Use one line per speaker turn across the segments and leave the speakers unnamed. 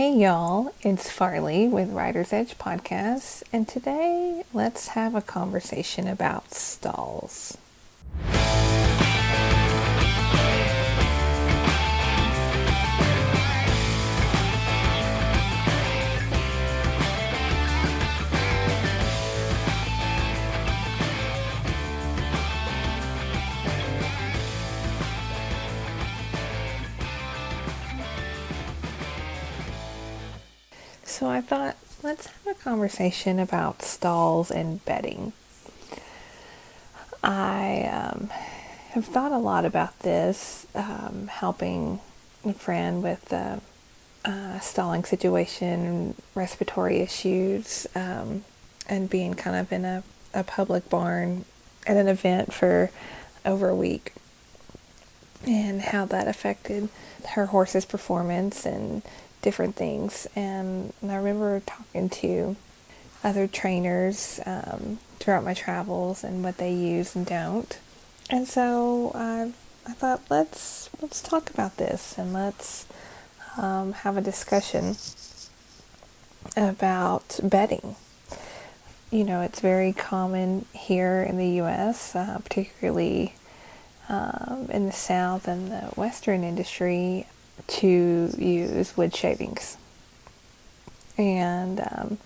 Hey y'all, it's Farley with Writer's Edge Podcast, and today let's have a conversation about stalls. So I thought, let's have a conversation about stalls and bedding. I have thought a lot about this, helping a friend with a stalling situation, respiratory issues, and being kind of in a public barn at an event for over a week, and how that affected her horse's performance and different things. And I remember talking to other trainers throughout my travels and what they use and don't. And so I thought let's talk about this, and let's have a discussion about bedding. You know, it's very common here in the U.S., particularly in the South and the Western industry, to use wood shavings. And a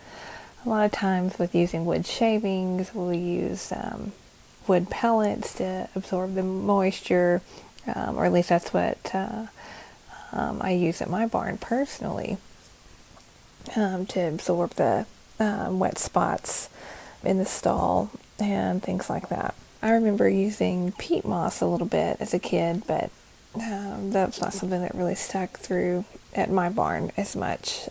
lot of times with using wood shavings, we'll use wood pellets to absorb the moisture, or at least that's what I use at my barn personally, to absorb the wet spots in the stall and things like that. I remember using peat moss a little bit as a kid, but that's not something that really stuck through at my barn as much.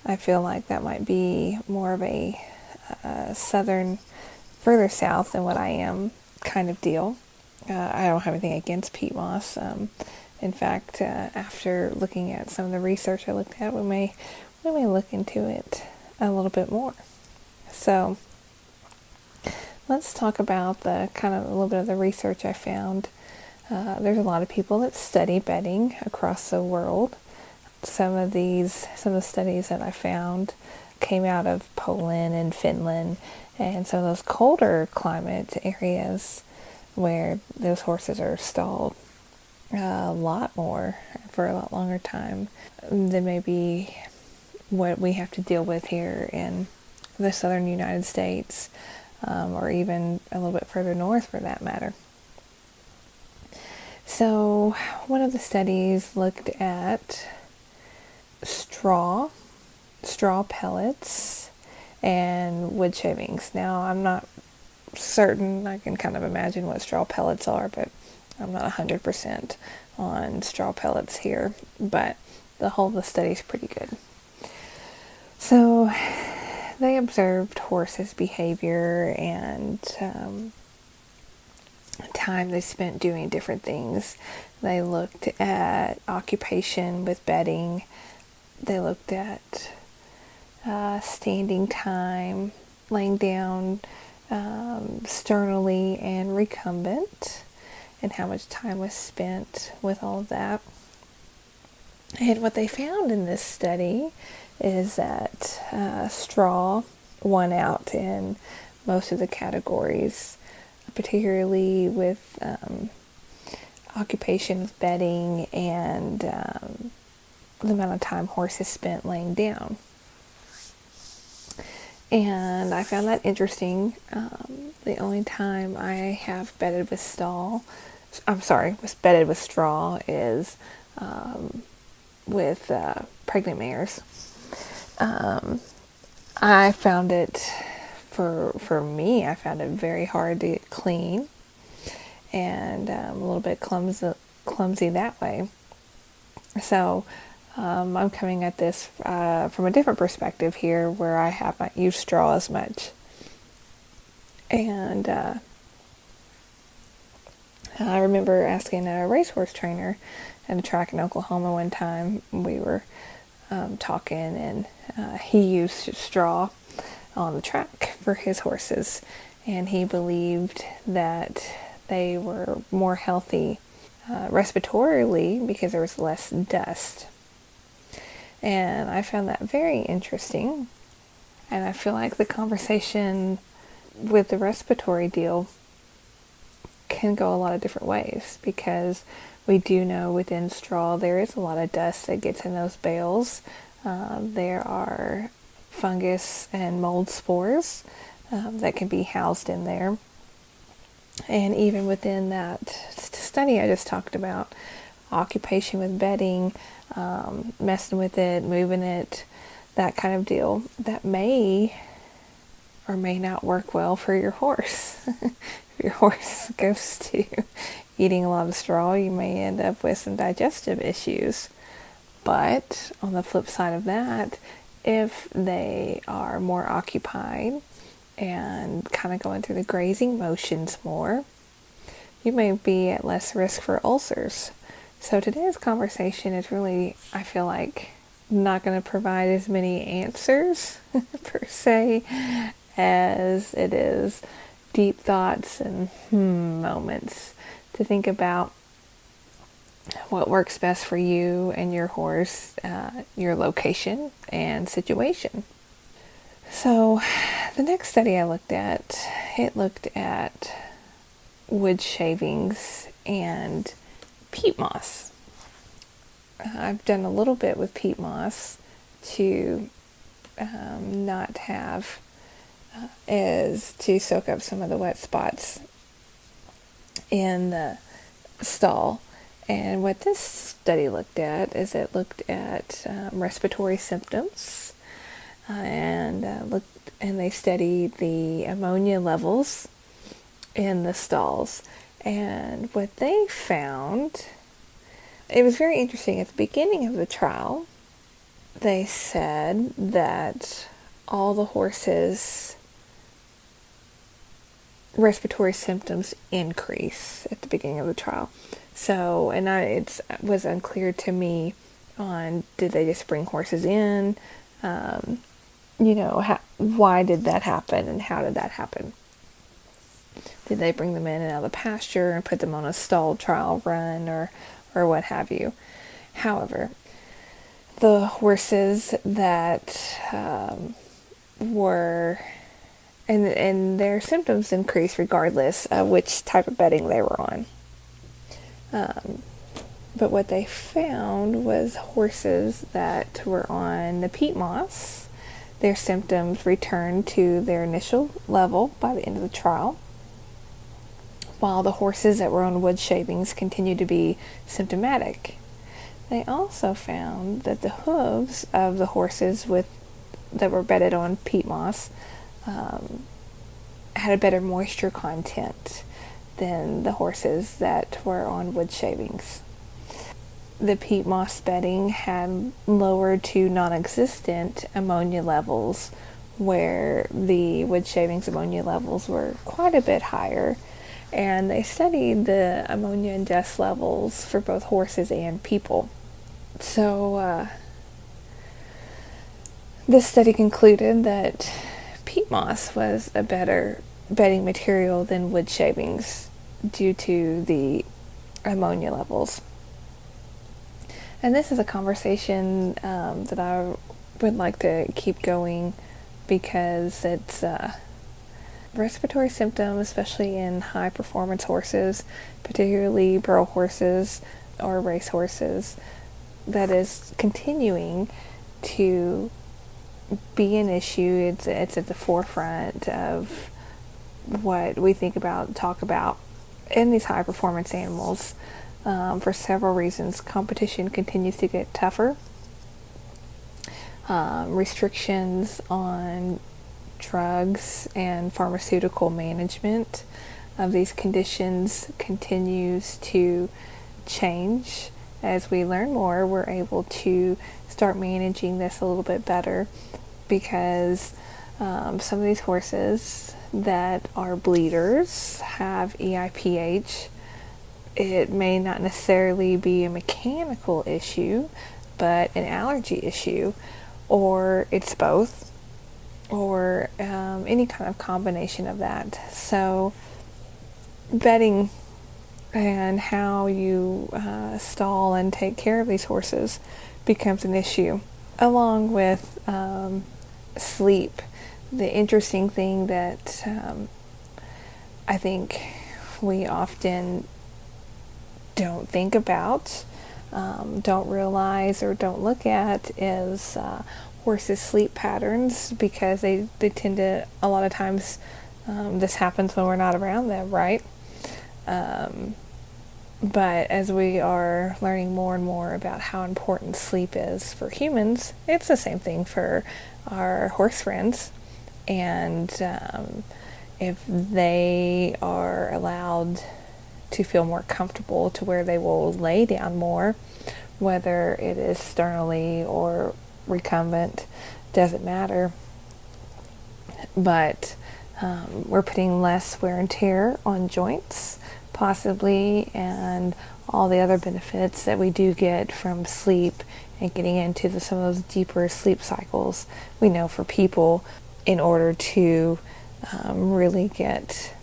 I feel like that might be more of a southern, further south than what I am kind of deal. I don't have anything against peat moss. In fact, after looking at some of the research I looked at, we may look into it a little bit more. So let's talk about the kind of a little bit of the research I found. There's a lot of people that study bedding across the world. Some of the studies that I found came out of Poland and Finland and some of those colder climate areas where those horses are stalled a lot more for a lot longer time than maybe what we have to deal with here in the southern United States, or even a little bit further north for that matter. So one of the studies looked at straw pellets and wood shavings. Now, I'm not certain. I can kind of imagine what straw pellets are, but I'm not 100% on straw pellets here. But the whole of the study is pretty good. So they observed horses' behavior and time they spent doing different things. They looked at occupation with bedding. They looked at standing time, laying down sternally and recumbent, and how much time was spent with all of that. And what they found in this study is that straw won out in most of the categories, particularly with occupation with bedding and the amount of time horses spent laying down. And I found that interesting. The only time I have bedded with straw is with pregnant mares. I found it, for me, I found it very hard to clean and a little bit clumsy that way. So I'm coming at this from a different perspective here, where I have not used straw as much. And I remember asking a racehorse trainer at a track in Oklahoma one time. We were talking, and he used straw on the track for his horses, and he believed that they were more healthy respiratorily because there was less dust. And I found that very interesting. And I feel like the conversation with the respiratory deal can go a lot of different ways, because we do know within straw there is a lot of dust that gets in those bales. There are fungus and mold spores that can be housed in there. And even within that study I just talked about, occupation with bedding, messing with it, moving it, that kind of deal, that may or may not work well for your horse. If your horse goes to eating a lot of straw, you may end up with some digestive issues. But on the flip side of that, if they are more occupied and kind of going through the grazing motions more, you may be at less risk for ulcers. So today's conversation is really, I feel like, not going to provide as many answers per se as it is deep thoughts and moments to think about what works best for you and your horse, your location and situation. So the next study I looked at, it looked at wood shavings and peat moss. I've done a little bit with peat moss to not have is to soak up some of the wet spots in the stall. And what this study looked at is it looked at respiratory symptoms and they studied the ammonia levels in the stalls. And what they found, it was very interesting. At the beginning of the trial, they said that all the horses' respiratory symptoms increase at the beginning of the trial. So, and it was unclear to me on, did they just bring horses in? Why did that happen and how did that happen? Did they bring them in and out of the pasture and put them on a stalled trial run or what have you? However, the horses that were, and their symptoms increased regardless of which type of bedding they were on. But what they found was horses that were on the peat moss, their symptoms returned to their initial level by the end of the trial, while the horses that were on wood shavings continued to be symptomatic. They also found that the hooves of the horses that were bedded on peat moss had a better moisture content than the horses that were on wood shavings. The peat moss bedding had lower to non-existent ammonia levels, where the wood shavings ammonia levels were quite a bit higher. And they studied the ammonia and dust levels for both horses and people. So this study concluded that peat moss was a better bedding material than wood shavings due to the ammonia levels. And this is a conversation that I would like to keep going, because it's respiratory symptoms, especially in high performance horses, particularly burro horses or race horses, that is continuing to be an issue. It's at the forefront of what we talk about in these high performance animals for several reasons. Competition continues to get tougher. Restrictions on drugs and pharmaceutical management of these conditions continues to change. As we learn more, we're able to start managing this a little bit better, because some of these horses that are bleeders have EIPH. It may not necessarily be a mechanical issue, but an allergy issue, or it's both, or any kind of combination of that. So bedding and how you stall and take care of these horses becomes an issue. along with sleep, the interesting thing that I think we often don't think about, don't realize, or don't look at is horses' sleep patterns, because they tend to, a lot of times, this happens when we're not around them, right? But as we are learning more and more about how important sleep is for humans, it's the same thing for our horse friends. And if they are allowed to feel more comfortable to where they will lay down more, whether it is sternally or recumbent, doesn't matter. But we're putting less wear and tear on joints, possibly, and all the other benefits that we do get from sleep and getting into some of those deeper sleep cycles. We know for people, in order to really get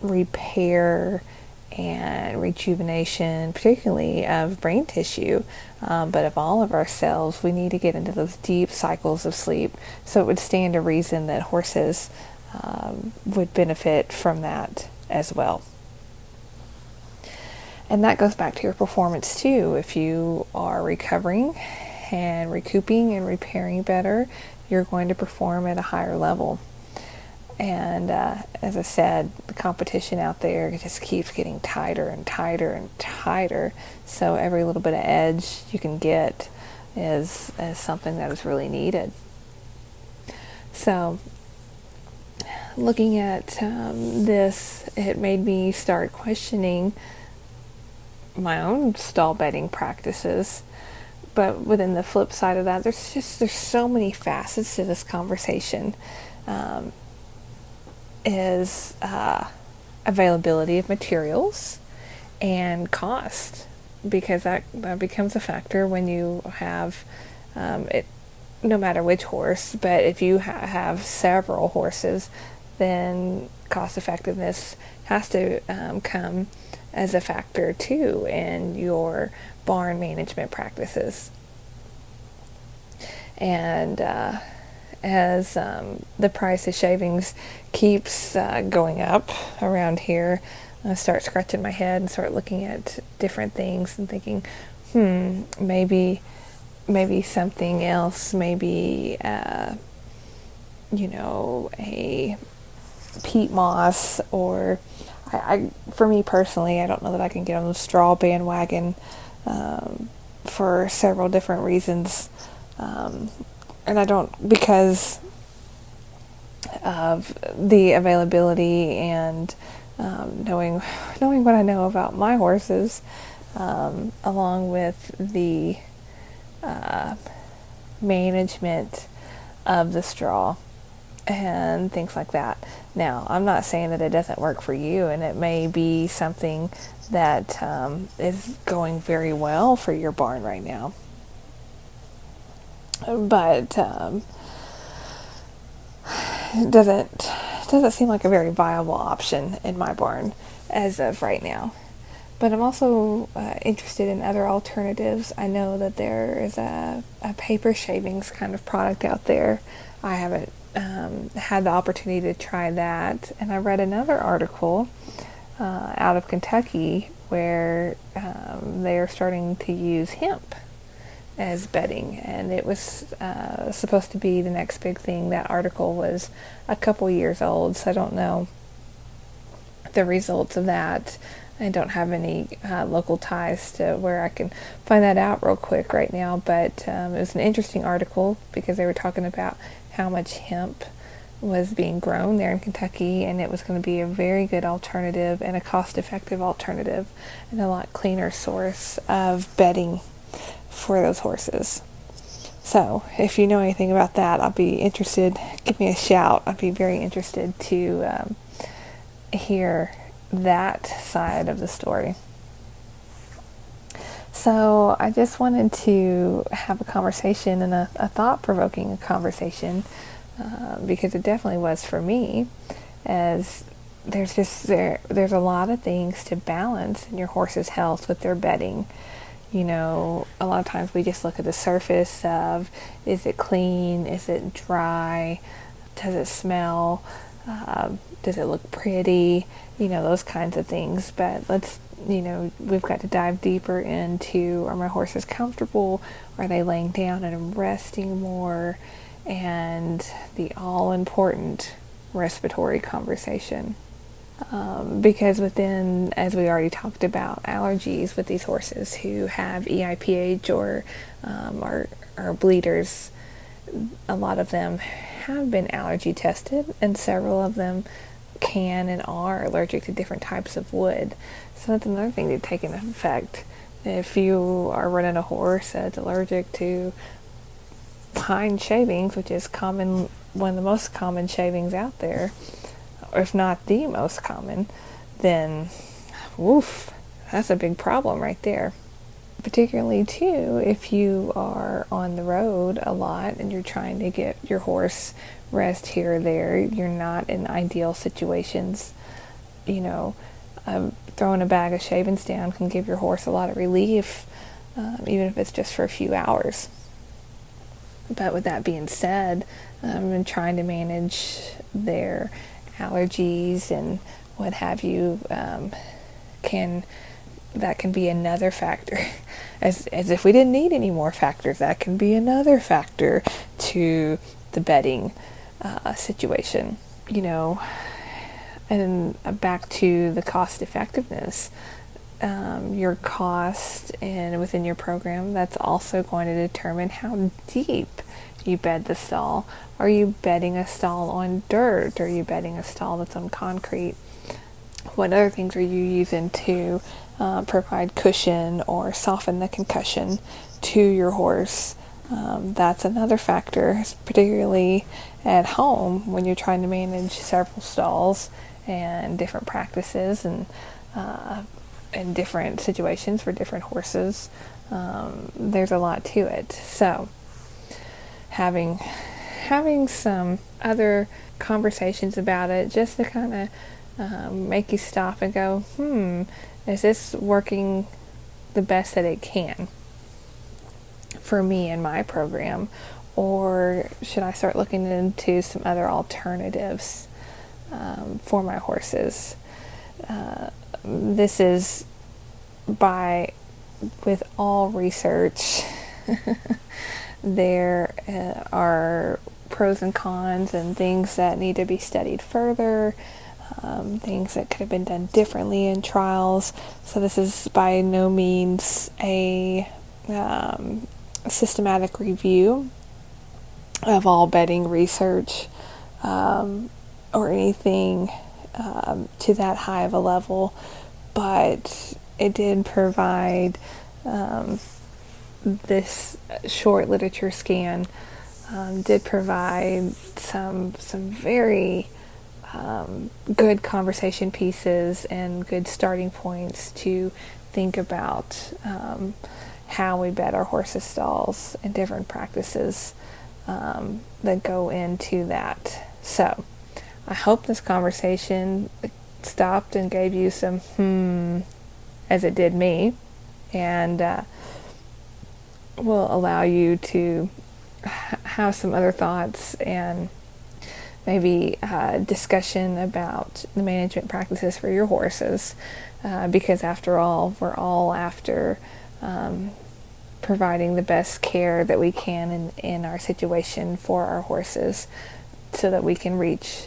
repair and rejuvenation, particularly of brain tissue, but of all of our cells, we need to get into those deep cycles of sleep. So it would stand to reason that horses would benefit from that as well. And that goes back to your performance too. If you are recovering and recouping and repairing better, you're going to perform at a higher level. And as I said, the competition out there just keeps getting tighter and tighter and tighter. So every little bit of edge you can get is something that is really needed. So looking at this, it made me start questioning my own stall bedding practices. But within the flip side of that, there's so many facets to this conversation. Is availability of materials and cost, because that becomes a factor when you have it, no matter which horse. But if you have several horses, then cost effectiveness has to come as a factor too in your barn management practices. And as the price of shavings keeps going up around here, I start scratching my head and start looking at different things and thinking, maybe something else, maybe a peat moss, or for me personally, I don't know that I can get on the straw bandwagon for several different reasons. And I don't, because of the availability and knowing what I know about my horses, along with the management of the straw and things like that. Now, I'm not saying that it doesn't work for you, and it may be something that is going very well for your barn right now. But it doesn't seem like a very viable option in my barn as of right now. But I'm also interested in other alternatives. I know that there is a paper shavings kind of product out there. I haven't had the opportunity to try that. And I read another article out of Kentucky where they are starting to use hemp as bedding, and it was supposed to be the next big thing. That article was a couple years old, so I don't know the results of that. I don't have any local ties to where I can find that out real quick right now, but it was an interesting article because they were talking about how much hemp was being grown there in Kentucky, and it was going to be a very good alternative and a cost-effective alternative and a lot cleaner source of bedding for those horses. So if you know anything about that, I'll be interested. Give me a shout. I'd be very interested to hear that side of the story. So I just wanted to have a conversation, and a thought-provoking conversation, because it definitely was for me, as there's a lot of things to balance in your horse's health with their bedding. A lot of times we just look at the surface of, is it clean? Is it dry? Does it smell? Does it look pretty? Those kinds of things. But we've got to dive deeper into, are my horses comfortable? Are they laying down and resting more? And the all-important respiratory conversation. Because within, as we already talked about, allergies with these horses who have EIPH or are bleeders, a lot of them have been allergy tested, and several of them can and are allergic to different types of wood. So that's another thing to take into effect. If you are running a horse that's allergic to pine shavings, which is one of the most common shavings out there, or if not the most common, then woof, that's a big problem right there. Particularly too, if you are on the road a lot and you're trying to get your horse rest here or there, you're not in ideal situations. Throwing a bag of shavings down can give your horse a lot of relief, even if it's just for a few hours. But with that being said, and trying to manage their allergies and what have you, that can be another factor. As if we didn't need any more factors, that can be another factor to the bedding situation. And back to the cost effectiveness. Your cost and within your program, that's also going to determine how deep you bed the stall. Are you bedding a stall on dirt? Are you bedding a stall that's on concrete? What other things are you using to provide cushion or soften the concussion to your horse? That's another factor, particularly at home when you're trying to manage several stalls and different practices and different situations for different horses. There's a lot to it. So having some other conversations about it, just to kind of make you stop and go, is this working the best that it can for me and my program? Or should I start looking into some other alternatives for my horses? This is with all research, there are pros and cons and things that need to be studied further, things that could have been done differently in trials. So this is by no means a systematic review of all bedding research or anything to that high of a level, but it did provide this short literature scan did provide some very good conversation pieces and good starting points to think about how we bed our horses' stalls and different practices that go into that. So I hope this conversation stopped and gave you some as it did me, and will allow you to have some other thoughts and maybe discussion about the management practices for your horses, because after all, we're all after providing the best care that we can in our situation for our horses so that we can reach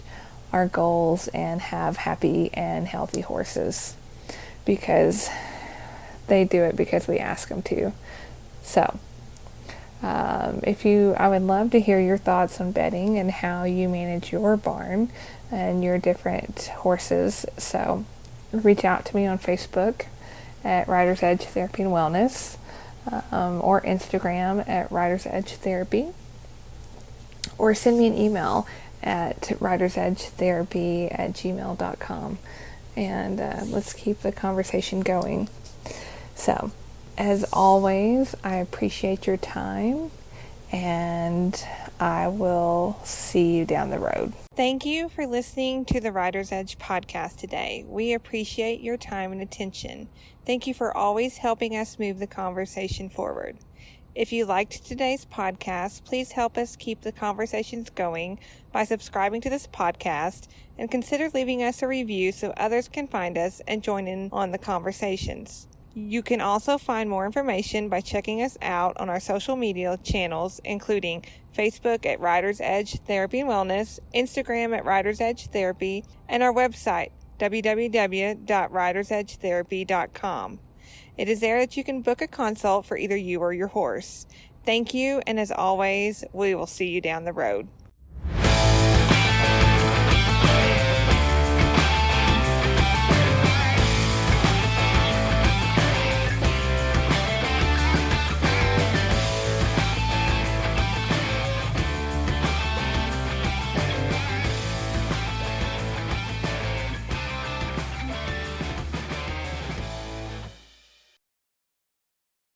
our goals and have happy and healthy horses, because they do it because we ask them to. So I would love to hear your thoughts on bedding and how you manage your barn and your different horses. So reach out to me on Facebook at Riders Edge Therapy and Wellness, or Instagram at Riders Edge Therapy, or send me an email at ridersedgetherapy@gmail.com, and let's keep the conversation going. So, as always, I appreciate your time, and I will see you down the road. Thank you for listening to the Writer's Edge podcast today. We appreciate your time and attention. Thank you for always helping us move the conversation forward. If you liked today's podcast, please help us keep the conversations going by subscribing to this podcast and consider leaving us a review so others can find us and join in on the conversations. You can also find more information by checking us out on our social media channels, including Facebook at Writer's Edge Therapy and Wellness, Instagram at Writer's Edge Therapy, and our website, www.writersedgetherapy.com. It is there that you can book a consult for either you or your horse. Thank you, and as always, we will see you down the road.